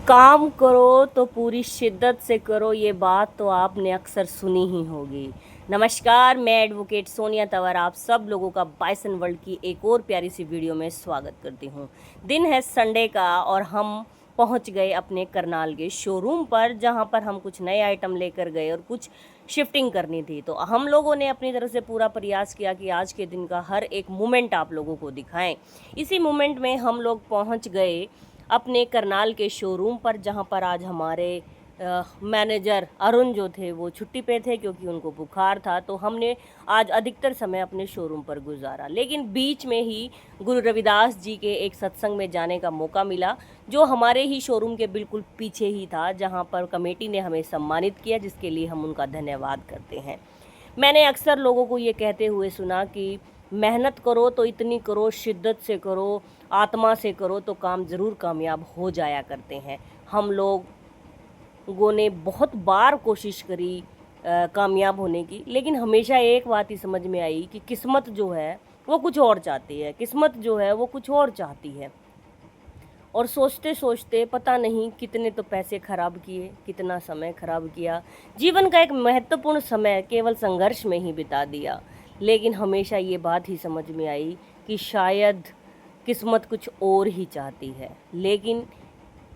काम करो तो पूरी शिद्दत से करो, ये बात तो आपने अक्सर सुनी ही होगी। नमस्कार, मैं एडवोकेट सोनिया तंवर आप सब लोगों का बाइसन वर्ल्ड की एक और प्यारी सी वीडियो में स्वागत करती हूँ। दिन है संडे का और हम पहुँच गए अपने करनाल के शोरूम पर, जहाँ पर हम कुछ नए आइटम लेकर गए और कुछ शिफ्टिंग करनी थी। तो हम लोगों ने अपनी तरफ से पूरा प्रयास किया कि आज के दिन का हर एक मोमेंट आप लोगों को दिखाएं। इसी मोमेंट में हम लोग पहुँच गए अपने करनाल के शोरूम पर, जहां पर आज हमारे मैनेजर अरुण जो थे वो छुट्टी पे थे क्योंकि उनको बुखार था। तो हमने आज अधिकतर समय अपने शोरूम पर गुजारा, लेकिन बीच में ही गुरु रविदास जी के एक सत्संग में जाने का मौका मिला, जो हमारे ही शोरूम के बिल्कुल पीछे ही था, जहां पर कमेटी ने हमें सम्मानित किया, जिसके लिए हम उनका धन्यवाद करते हैं। मैंने अक्सर लोगों को ये कहते हुए सुना कि मेहनत करो तो इतनी करो, शिद्दत से करो, आत्मा से करो तो काम ज़रूर कामयाब हो जाया करते हैं। हम लोगों ने बहुत बार कोशिश करी कामयाब होने की, लेकिन हमेशा एक बात ही समझ में आई कि किस्मत जो है वो कुछ और चाहती है, किस्मत जो है वो कुछ और चाहती है। और सोचते सोचते पता नहीं कितने तो पैसे खराब किए, कितना समय खराब किया, जीवन का एक महत्वपूर्ण समय केवल संघर्ष में ही बिता दिया। लेकिन हमेशा ये बात ही समझ में आई कि शायद किस्मत कुछ और ही चाहती है। लेकिन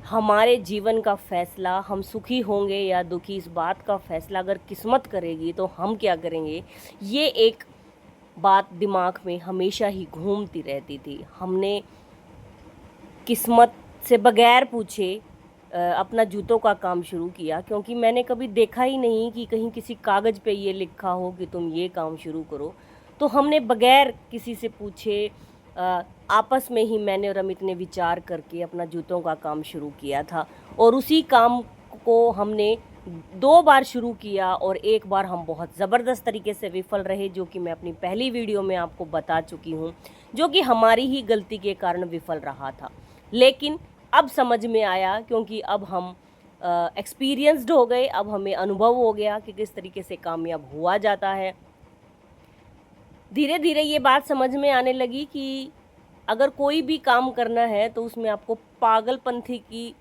हमारे जीवन का फैसला, हम सुखी होंगे या दुखी, इस बात का फैसला अगर किस्मत करेगी तो हम क्या करेंगे, ये एक बात दिमाग में हमेशा ही घूमती रहती थी। हमने किस्मत से बगैर पूछे अपना जूतों का काम शुरू किया, क्योंकि मैंने कभी देखा ही नहीं कि कहीं किसी कागज़ पे ये लिखा हो कि तुम ये काम शुरू करो। तो हमने बगैर किसी से पूछे आपस में ही मैंने और अमित ने विचार करके अपना जूतों का काम शुरू किया था। और उसी काम को हमने 2 बार शुरू किया और एक बार हम बहुत ज़बरदस्त तरीके से विफल रहे, जो कि मैं अपनी पहली वीडियो में आपको बता चुकी हूँ, जो कि हमारी ही गलती के कारण विफल रहा था। लेकिन अब समझ में आया, क्योंकि अब हम एक्सपीरियंस्ड हो गए, अब हमें अनुभव हो गया कि किस तरीके से कामयाब हुआ जाता है। धीरे धीरे ये बात समझ में आने लगी कि अगर कोई भी काम करना है तो उसमें आपको पागलपंथी की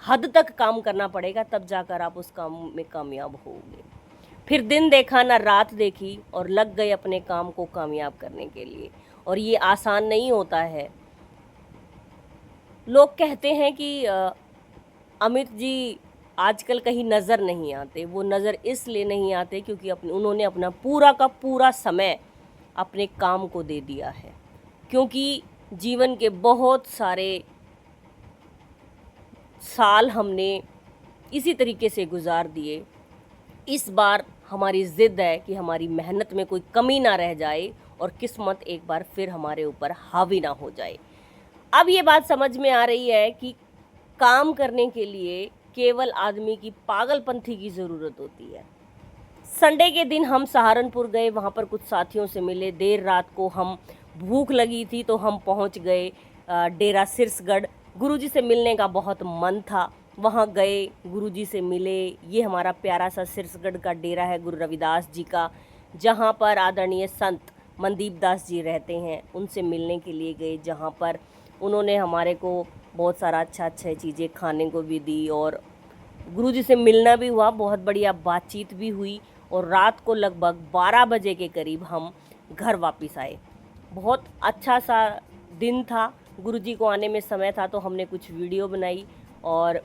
हद तक काम करना पड़ेगा, तब जाकर आप उस काम में कामयाब होंगे। फिर दिन देखा ना रात देखी और लग गए अपने काम को कामयाब करने के लिए। और ये आसान नहीं होता है। लोग कहते हैं कि अमित जी आजकल कहीं नज़र नहीं आते। वो नज़र इसलिए नहीं आते क्योंकि उन्होंने अपना पूरा का पूरा समय अपने काम को दे दिया है। क्योंकि जीवन के बहुत सारे साल हमने इसी तरीके से गुजार दिए। इस बार हमारी ज़िद है कि हमारी मेहनत में कोई कमी ना रह जाए और किस्मत एक बार फिर हमारे ऊपर हावी ना हो जाए। अब ये बात समझ में आ रही है कि काम करने के लिए केवल आदमी की पागलपंथी की ज़रूरत होती है। संडे के दिन हम सहारनपुर गए, वहाँ पर कुछ साथियों से मिले। देर रात को हम भूख लगी थी तो हम पहुँच गए डेरा सिरसगढ़। गुरुजी से मिलने का बहुत मन था, वहाँ गए, गुरुजी से मिले। ये हमारा प्यारा सा सिरसगढ़ का डेरा है गुरु रविदास जी का, जहाँ पर आदरणीय संत मनदीप दास जी रहते हैं। उनसे मिलने के लिए गए, जहाँ पर उन्होंने हमारे को बहुत सारा अच्छा चीज़ें खाने को भी दी और गुरुजी से मिलना भी हुआ, बहुत बढ़िया बातचीत भी हुई। और रात को लगभग 12 बजे के करीब हम घर वापस आए। बहुत अच्छा सा दिन था, गुरुजी को आने में समय था, तो हमने कुछ वीडियो बनाई। और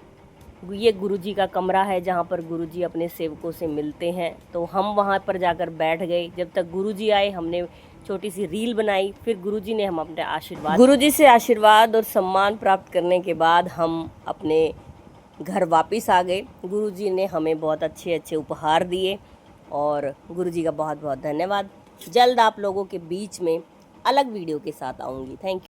ये गुरुजी का कमरा है जहाँ पर गुरुजी अपने सेवकों से मिलते हैं। तो हम वहाँ पर जाकर बैठ गए। जब तक गुरुजी आए हमने छोटी सी रील बनाई। फिर गुरुजी ने हम अपने गुरुजी से आशीर्वाद और सम्मान प्राप्त करने के बाद हम अपने घर वापस आ गए। गुरुजी ने हमें बहुत अच्छे अच्छे उपहार दिए और गुरुजी का बहुत बहुत धन्यवाद। जल्द आप लोगों के बीच में अलग वीडियो के साथ आऊँगी। Thank you.